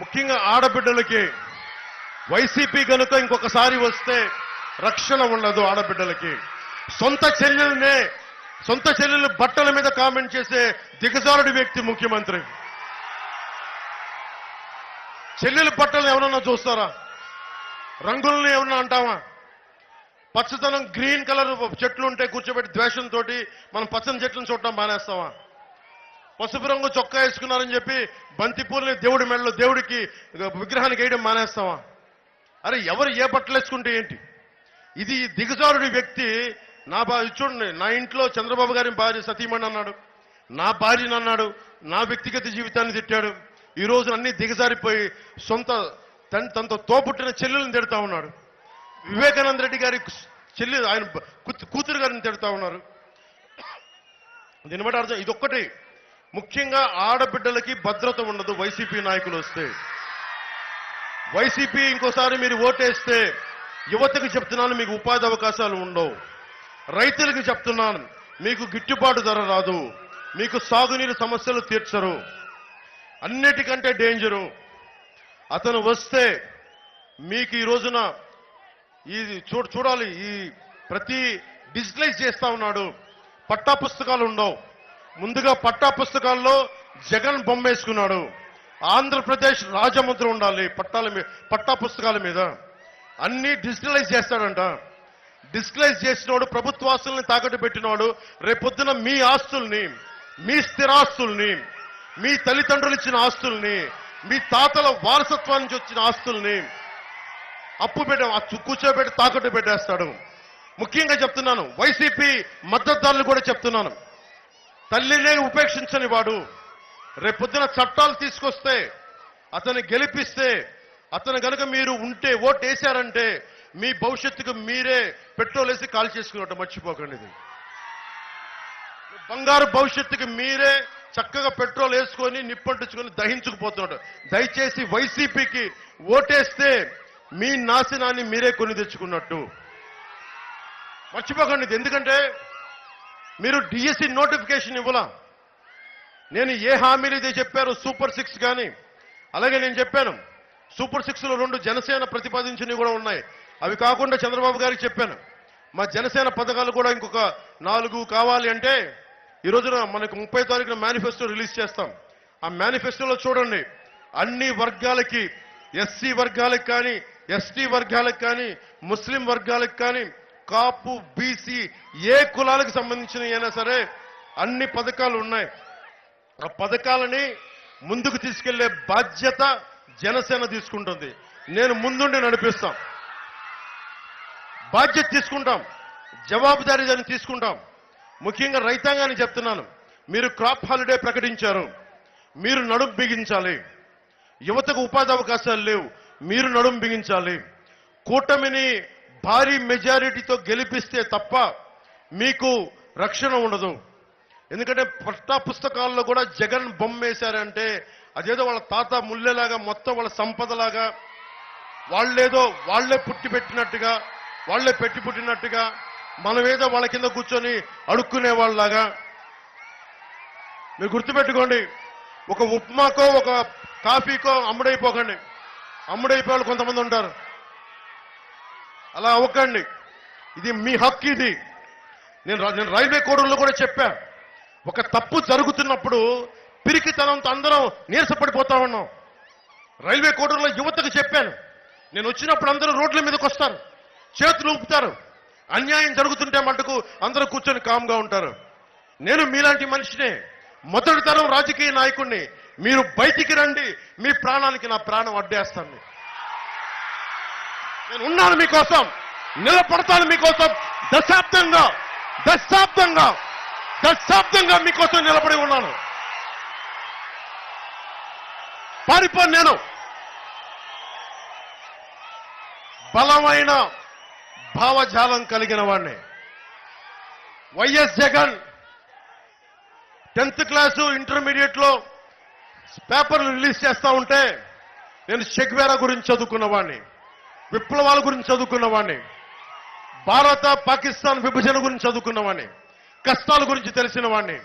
ముఖ్యంగా ఆడబిడ్డలకి వైసీపీ గనుక ఇంకొకసారి వస్తే రక్షణ ఉండదు. ఆడబిడ్డలకి సొంత చెల్లెలు బట్టల మీద కామెంట్ చేసే దిగజారుడి వ్యక్తి ముఖ్యమంత్రి. చెల్లెలు బట్టలు ఎవరన్నా చూస్తారా? రంగుల్ని ఏమన్నా అంటావా? పచ్చదనం గ్రీన్ కలర్ చెట్లు ఉంటే కూర్చోబెట్టి ద్వేషంతో మనం పచ్చని చెట్లను చూడటం మానేస్తావా? పసుపు రంగు చొక్కా వేసుకున్నారని చెప్పి బంతిపూలని దేవుడి మెడలో దేవుడికి విగ్రహానికి వేయడం మానేస్తావా? అరే ఎవరు ఏ బట్టలు వేసుకుంటే ఏంటి? ఇది దిగజారుడి వ్యక్తి. చూడండి, నా ఇంట్లో చంద్రబాబు గారి భార్య సతీమణి అన్నాడు, నా భార్యను అన్నాడు, నా వ్యక్తిగత జీవితాన్ని తిట్టాడు. ఈ రోజు అన్ని దిగజారిపోయి తనతో తోపుట్టిన చెల్లెలను తిడతా ఉన్నాడు. వివేకానంద రెడ్డి గారి ఆయన కూతురు గారిని తిడతా ఉన్నారు. దీన్ని బట్టి అర్థం ఇదొక్కటి. ముఖ్యంగా ఆడబిడ్డలకి భద్రత ఉండదు వైసీపీ నాయకులు వస్తే. వైసీపీ ఇంకోసారి మీరు ఓటేస్తే యువతకు చెప్తున్నాను, మీకు ఉపాధి అవకాశాలు ఉండవు. రైతులకు చెప్తున్నాను, మీకు గిట్టుబాటు ధర రాదు, మీకు సాగునీరు సమస్యలు తీర్చరు. అన్నిటికంటే డేంజరు అతను వస్తే మీకు ఈ రోజున చూడాలి, ఈ ప్రతి డిజిటలైజ్ చేస్తా ఉన్నాడు. పట్టా పుస్తకాలు ఉండవు. ముందుగా పట్టా పుస్తకాల్లో జగన్ బొమ్మ వేసుకున్నాడు. ఆంధ్రప్రదేశ్ రాజముద్ర ఉండాలి పట్టా పుస్తకాల మీద. అన్ని డిజిటలైజ్ చేస్తాడంట. డిజిటలైజ్ చేసినోడు ప్రభుత్వాస్తుల్ని తాకట్టు పెట్టినోడు రేపొద్దున మీ ఆస్తుల్ని, మీ స్థిరాస్తుల్ని, మీ తల్లిదండ్రులు ఇచ్చిన ఆస్తుల్ని, మీ తాతల వారసత్వం నుంచి వచ్చిన ఆస్తుల్ని అప్పు కూర్చోబెట్టి తాకట్టు పెట్టేస్తాడు. ముఖ్యంగా చెప్తున్నాను, వైసీపీ మద్దతుదారులు కూడా చెప్తున్నాను, తల్లినే ఉపేక్షించని వాడు రేపొద్దున చట్టాలు తీసుకొస్తే, అతన్ని గెలిపిస్తే, అతను కనుక మీరు ఉంటే ఓటు వేశారంటే మీ భవిష్యత్తుకు మీరే పెట్రోల్ వేసి కాల్ చేసుకున్నట్టు మర్చిపోకండి. ఇది బంగారు భవిష్యత్తుకి మీరే చక్కగా పెట్రోల్ వేసుకొని నిప్పంటించుకొని దహించుకుపోతున్నాడు. దయచేసి వైసీపీకి ఓటేస్తే మీ నాశనాన్ని మీరే కొని తెచ్చుకున్నట్టు మర్చిపోకండి. ఎందుకంటే మీరు డిఎస్సి నోటిఫికేషన్ ఇవ్వలా. నేను ఏ హామీలు ఇదే చెప్పారు, సూపర్ 6 కానీ, అలాగే నేను చెప్పాను సూపర్ 6లో 2 జనసేన ప్రతిపాదించినవి కూడా ఉన్నాయి. అవి కాకుండా చంద్రబాబు గారికి చెప్పాను, మా జనసేన పథకాలు కూడా ఇంకొక 4 కావాలి అంటే ఈ రోజున మనకు 30 తారీఖున మేనిఫెస్టో రిలీజ్ చేస్తాం. ఆ మేనిఫెస్టోలో చూడండి, అన్ని వర్గాలకి, ఎస్సీ వర్గాలకు కానీ, ఎస్టీ వర్గాలకు కానీ, ముస్లిం వర్గాలకు కానీ, కాపు, బీసీ ఏ కులాలకు సంబంధించిన అయినా సరే అన్ని పథకాలు ఉన్నాయి. ఆ పథకాలని ముందుకు తీసుకెళ్లే బాధ్యత జనసేన తీసుకుంటుంది. నేను ముందుండి నడిపిస్తాం, బాధ్యత తీసుకుంటాం, జవాబుదారీదాన్ని తీసుకుంటాం. ముఖ్యంగా రైతాంగాన్ని చెప్తున్నాను, మీరు క్రాప్ హాలిడే ప్రకటించారు, మీరు నడుం బిగించాలి. యువతకు ఉపాధి అవకాశాలు లేవు, మీరు నడుం బిగించాలి. కూటమిని భారీ మెజారిటీతో గెలిపిస్తే తప్ప మీకు రక్షణ ఉండదు. ఎందుకంటే పట్టా పుస్తకాల్లో కూడా జగన్ బొమ్మ వేశారంటే అదేదో వాళ్ళ తాత ముల్లెలాగా, మొత్తం వాళ్ళ సంపదలాగా, వాళ్లే పుట్టి పెట్టినట్టుగా, వాళ్లే పెట్టి పుట్టినట్టుగా, మనమేదో వాళ్ళ కింద కూర్చొని అడుక్కునే వాళ్ళలాగా. మీరు గుర్తుపెట్టుకోండి, ఒక ఉప్మాకో ఒక కాఫీకో అమ్ముడైపోకండి. అమ్ముడైపోవాలి కొంతమంది ఉంటారు, అలా అవ్వకండి. ఇది మీ హక్కు. ఇది నేను రైల్వే కోడూరులో కూడా చెప్పా, ఒక తప్పు జరుగుతున్నప్పుడు పిరికితనంతో అందరం నీరసపడిపోతా ఉన్నాం. రైల్వే కోడూరులో యువతకు చెప్పాను, నేను వచ్చినప్పుడు అందరూ రోడ్ల మీదకి వస్తారు, చేతులు ఊపుతారు. అన్యాయం జరుగుతుంటే మటుకు అందరూ కూర్చొని కామ్గా ఉంటారు. నేను మీలాంటి మనిషినే, మొదటి తరం రాజకీయ నాయకుడిని. మీరు బయటికి రండి, మీ ప్రాణానికి నా ప్రాణం అడ్డేస్తాను. నేను ఉన్నాను మీకోసం, నిలబడతాను మీకోసం. దశాబ్దంగా మీకోసం నిలబడి ఉన్నాను. పారిపోను. నేను బలమైన భావజాలం కలిగిన వాడిని. YS Jagan 10th class intermediate లో పేపర్లు రిలీజ్ చేస్తా ఉంటే నేను చెగ్వేరా గురించి చదువుకున్నవాడిని, విప్లవాల గురించి చదువుకున్నవాడిని, భారత పాకిస్తాన్ విభజన గురించి చదువుకున్నవాడిని, కష్టాల గురించి తెలిసిన వాడిని,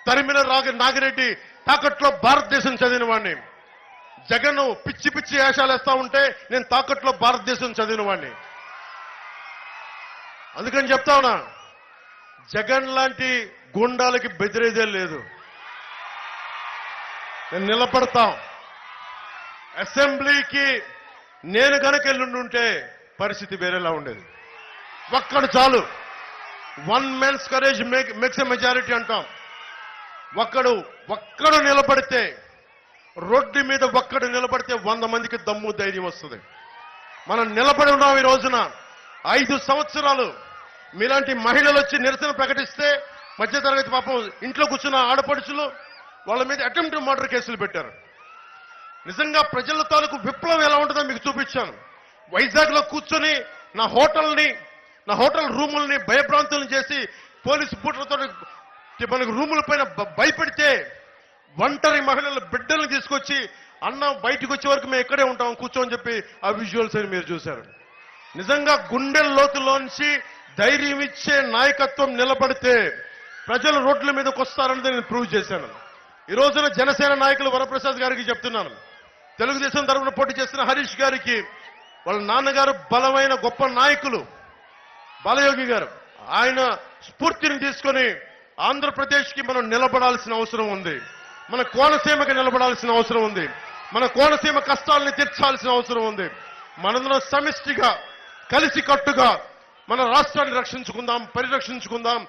తరిమిన నాగిరెడ్డి తాకట్లో భారతదేశం చదివిన వాడిని. జగన్ పిచ్చి పిచ్చి వేషాలు వేస్తా ఉంటే నేను తాకట్లో భారతదేశం చదివిన వాడిని. అందుకని చెప్తా ఉన్నా, జగన్ లాంటి గుండాలకి బెదిరేదే లేదు. నేను నిలబడతాం. అసెంబ్లీకి నేను కనుక వెళ్ళుంటే పరిస్థితి వేరేలా ఉండేది. ఒక్కడు చాలు, one man's courage makes a majority అంటాం. ఒక్కడు నిలబడితే, రోడ్డు మీద ఒక్కడు నిలబడితే 100 మందికి దమ్ము ధైర్యం వస్తుంది. మనం నిలబడి ఉన్నాం. ఈ రోజున 5 సంవత్సరాలు మీలాంటి మహిళలు వచ్చి నిరసన ప్రకటిస్తే మధ్యతరగతి పాపం ఇంట్లో కూర్చున్న ఆడపడుచులు వాళ్ళ మీద అటెంప్ట్ మర్డర్ కేసులు పెట్టారు. నిజంగా ప్రజల తాలూకు విప్లవం ఎలా ఉంటుందో మీకు చూపించాను. వైజాగ్ లో కూర్చొని నా హోటల్ రూముల్ని భయభ్రాంతులను చేసి పోలీసు పూటలతో మనకు రూముల పైన భయపెడితే ఒంటరి మహిళల బిడ్డల్ని తీసుకొచ్చి అన్న బయటకు వచ్చే వరకు మేము ఎక్కడే ఉంటాం కూర్చోని చెప్పి ఆ విజువల్స్ అని మీరు చూశారు. నిజంగా గుండెల లోతులోంచి ధైర్యం ఇచ్చే నాయకత్వం నిలబడితే ప్రజలు రోడ్ల మీదకి వస్తారన్నది నేను ప్రూవ్ చేశాను. ఈ రోజున జనసేన నాయకులు వరప్రసాద్ గారికి చెప్తున్నాను, తెలుగుదేశం తరఫున పోటీ చేస్తున్న హరీష్ గారికి వాళ్ళ నాన్నగారు బలమైన గొప్ప నాయకులు బాలయోగి గారు, ఆయన స్ఫూర్తిని తీసుకొని ఆంధ్రప్రదేశ్కి మనం నిలబడాల్సిన అవసరం ఉంది. మన కోనసీమకి నిలబడాల్సిన అవసరం ఉంది. మన కోనసీమ కష్టాలని తీర్చాల్సిన అవసరం ఉంది. మనందరం సమిష్టిగా కలిసికట్టుగా మన రాష్ట్రాన్ని రక్షించుకుందాం, పరిరక్షించుకుందాం.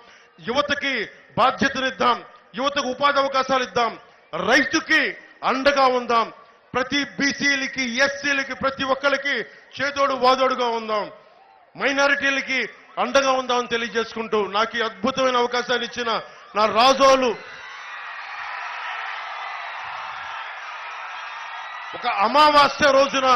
యువతకి బాధ్యతనిద్దాం, యువతకు ఉపాధి అవకాశాలు ఇద్దాం, రైతుకి అండగా ఉందాం, ప్రతి బీసీలకి ఎస్సీలకి ప్రతి ఒక్కరికి చేదోడు వాదోడుగా ఉందాం, మైనారిటీలకి అండగా ఉందామని తెలియజేసుకుంటూ నాకు ఈ అద్భుతమైన అవకాశాన్ని ఇచ్చిన నా రాజోలు ఒక అమావాస్య రోజున